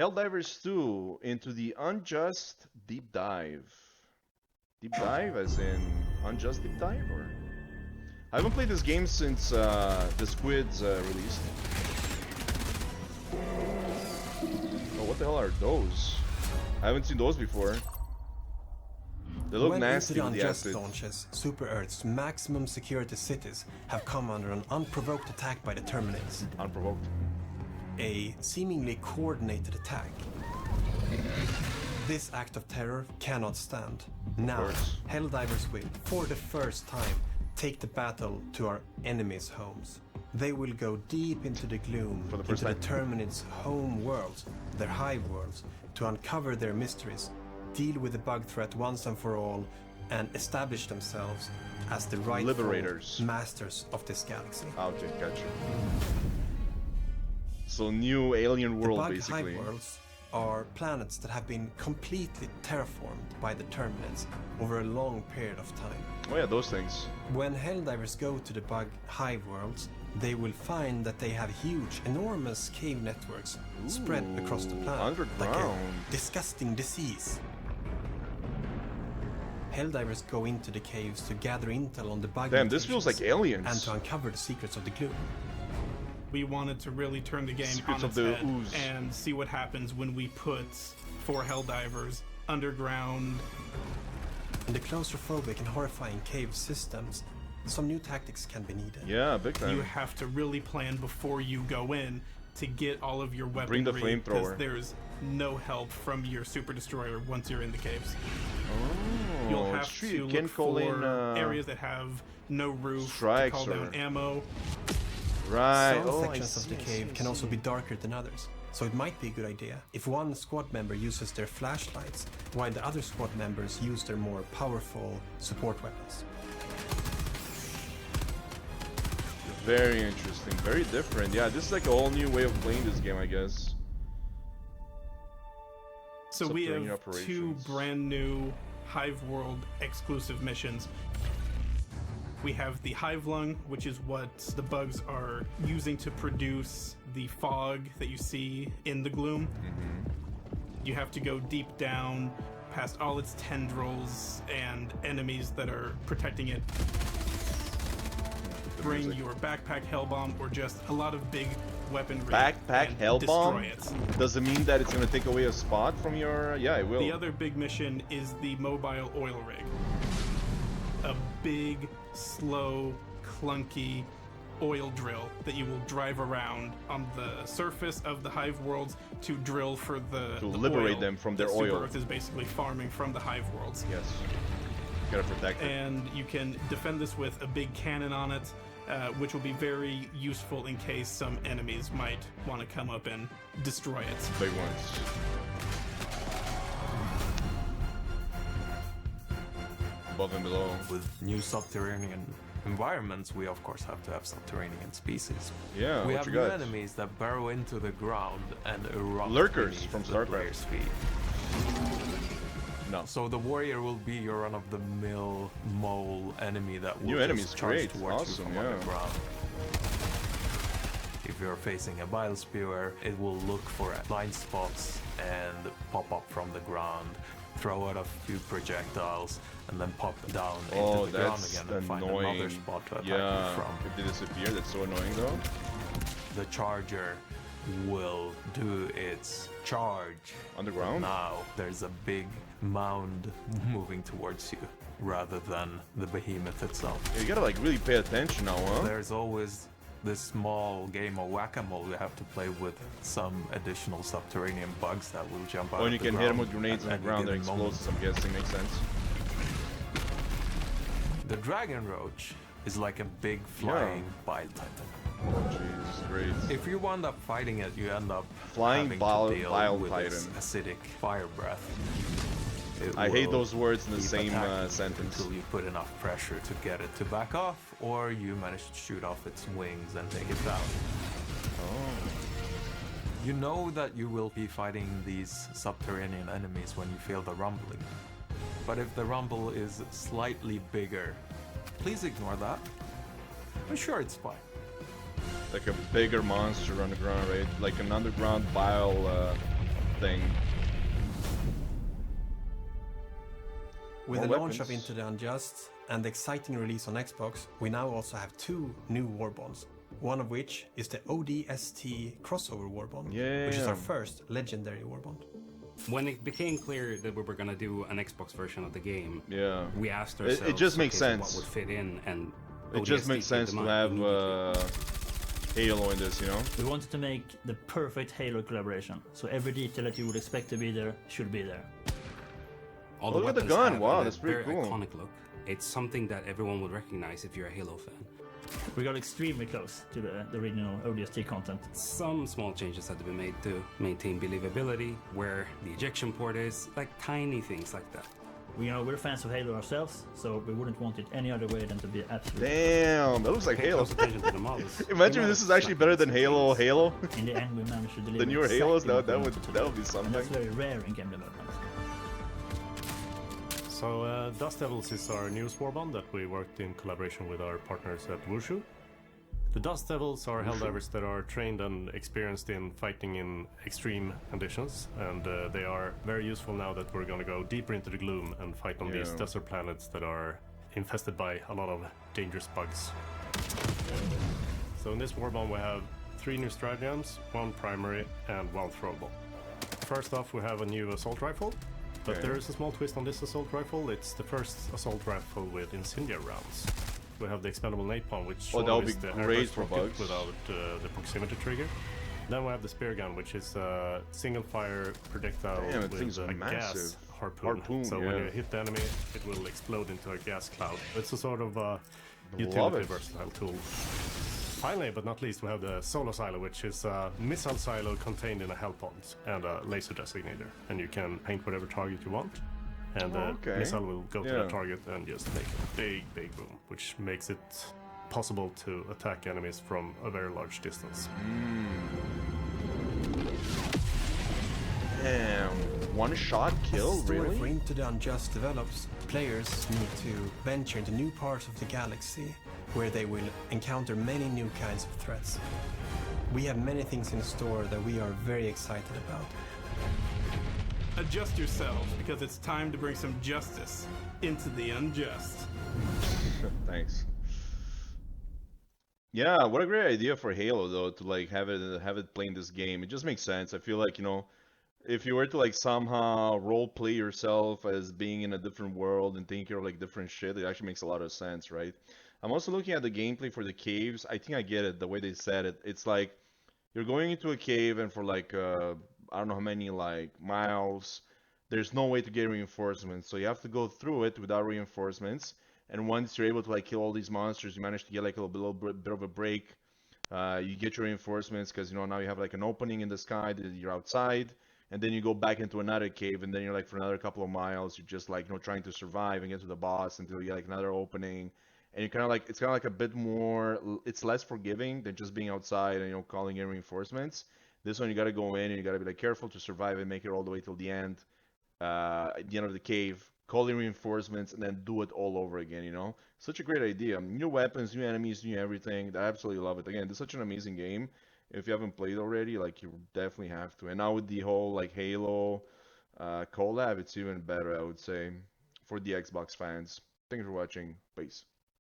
Helldivers 2 into the Unjust Deep Dive. Deep Dive as in Unjust Deep Dive? Or I haven't played this game since the Squids released. Oh, what the hell are those? I haven't seen those before. They look nasty with the Unjust acid. launches, Super Earth's maximum security cities have come under an unprovoked attack by the Terminates. Unprovoked. A seemingly coordinated attack. This act of terror cannot stand. Now, Helldivers will, for the first time, take the battle to our enemies' homes. They will go deep into the gloom, into the Terminates' home worlds, their hive worlds, to uncover their mysteries, deal with the bug threat once and for all, and establish themselves as the rightful liberators, masters of this galaxy. Okay, gotcha. So new alien world, the bug basically. Hive worlds are planets that have been completely terraformed by the Terminates over a long period of time. Oh yeah, those things. When Helldivers go to the bug hive worlds, they will find that they have huge, enormous cave networks spread across the planet, underground. like a disgusting disease. Helldivers go into the caves to gather intel on the bug. Damn, this feels like Aliens. And to uncover the secrets of the gloom. We wanted to really turn the game on its head and see what happens when we put 4 Helldivers underground. In the claustrophobic and horrifying cave systems, some new tactics can be needed. Yeah, big time. You have to really plan before you go in to get all of your weaponry. Bring the flamethrower. There's no help from your super destroyer once you're in the caves. Oh, you'll have to look for areas that have no roof to call down ammo. Right. Some sections of the cave can also be darker than others. So it might be a good idea if one squad member uses their flashlights, while the other squad members use their more powerful support weapons. Very interesting, very different. Yeah, this is like a whole new way of playing this game, I guess. So we have 2 brand new Hive World exclusive missions. We have the Hive Lung, which is what the bugs are using to produce the fog that you see in the gloom. You have to go deep down past all its tendrils and enemies that are protecting it. Bring your backpack hellbomb or just a lot of big weaponry. Backpack hellbomb? Does it mean that it's going to take away a spot from your... Yeah, it will. The other big mission is the mobile oil rig. A big, slow, clunky oil drill that you will drive around on the surface of the hive worlds to drill for the liberate oil them from their Super oil. Earth is basically farming from the hive worlds. Yes. You gotta protect it. And you can defend this with a big cannon on it, which will be very useful in case some enemies might want to come up and destroy it. Big ones. Above and below. With new subterranean environments, we of course have to have subterranean species. Yeah, we have new enemies that burrow into the ground and erupt. Lurkers from StarCraft. No. So the warrior will be your run-of-the-mill mole enemy that will new enemies, charge towards you from underground. If you're facing a bile spewer, it will look for blind spots and pop up from the ground, throw out a few projectiles, and then pop down into the ground again and find another spot to attack you from. If they disappear, that's so annoying though. The charger will do its charge underground. Now there's a big mound moving towards you rather than the behemoth itself. Yeah, you gotta like really pay attention now, huh? There's always this small game of whack-a-mole you have to play with some additional subterranean bugs that will jump out. Oh, and you can hit them with grenades on the ground. They're explosives, I'm guessing. Makes sense. The dragon roach is like a big flying bile titan. Oh jeez, great. If you wind up fighting it, you end up flying bile with titan. Acidic fire breath. I hate those words in the same sentence. Until you put enough pressure to get it to back off, or you manage to shoot off its wings and take it down. Oh. You know that you will be fighting these subterranean enemies when you feel the rumbling. But if the rumble is slightly bigger, please ignore that. I'm sure it's fine. Like a bigger monster underground, right? Like an underground bile thing. With the launch of Into the Unjust and the exciting release on Xbox, we now also have 2 new warbonds. One of which is the ODST crossover warbond, which is our first legendary warbond. When it became clear that we were going to do an Xbox version of the game, we asked ourselves, it just makes sense. What would fit in, and it just makes sense to have Halo in this, you know? We wanted to make the perfect Halo collaboration, so every detail that you would expect to be there should be there. All look at the gun, wow, that's pretty cool. Iconic look. It's something that everyone would recognize if you're a Halo fan. We got extremely close to the original ODST content. Some small changes had to be made to maintain believability, where the ejection port is, like tiny things like that. We're fans of Halo ourselves, so we wouldn't want it any other way than to be absolutely. Damn, that looks like Halo. Attention to the models. Imagine if this is actually better than Halo. In the end, we managed to deliver the newer Halos. That would be something. And that's very rare in game development. So Dust Devils is our newest warbond that we worked in collaboration with our partners at Wushu. The Dust Devils are Helldivers that are trained and experienced in fighting in extreme conditions, and they are very useful now that we're going to go deeper into the gloom and fight on these desert planets that are infested by a lot of dangerous bugs. So in this warbond we have 3 new stratagems, 1 primary and 1 throwable. First off, we have a new assault rifle. But there is a small twist on this assault rifle. It's the first assault rifle with incendiary rounds. We have the expendable napalm, which is the great for bugs without the proximity trigger. Then we have the spear gun, which is a single fire projectile with a gas harpoon. So when you hit the enemy, it will explode into a gas cloud. It's a sort of utility versatile tool. Finally, but not least, we have the solo silo, which is a missile silo contained in a hell pod and a laser designator. And you can paint whatever target you want, and the missile will go to that target and just make a big boom, which makes it possible to attack enemies from a very large distance. Damn, one-shot kill, As the story really? for Into the Unjust develops, players need to venture into new parts of the galaxy, where they will encounter many new kinds of threats. We have many things in store that we are very excited about. Adjust yourselves, because it's time to bring some justice into the unjust. Thanks. Yeah, what a great idea for Halo though, to like have it playing this game. It just makes sense. I feel like, you know, if you were to like somehow role play yourself as being in a different world and thinking of like different shit, it actually makes a lot of sense, right? I'm also looking at the gameplay for the caves. I think I get it, the way they said it. It's like you're going into a cave and for like I don't know how many like miles, there's no way to get reinforcements. So you have to go through it without reinforcements. And once you're able to like kill all these monsters, you manage to get like a little bit of a break. You get your reinforcements because, you know, now you have like an opening in the sky that you're outside. And then you go back into another cave, and then you're like for another couple of miles, you're just like, you know, trying to survive and get to the boss until you get like another opening. And you're kind of like, it's kind of like a bit more, it's less forgiving than just being outside and, you know, calling in reinforcements. This one, you got to go in and you got to be like careful to survive and make it all the way till the end, at the end of the cave, call in reinforcements, and then do it all over again, you know? Such a great idea. New weapons, new enemies, new everything. I absolutely love it. Again, this is such an amazing game. If you haven't played already, like, you definitely have to. And now with the whole, like, Halo collab, it's even better, I would say, for the Xbox fans. Thanks for watching. Peace.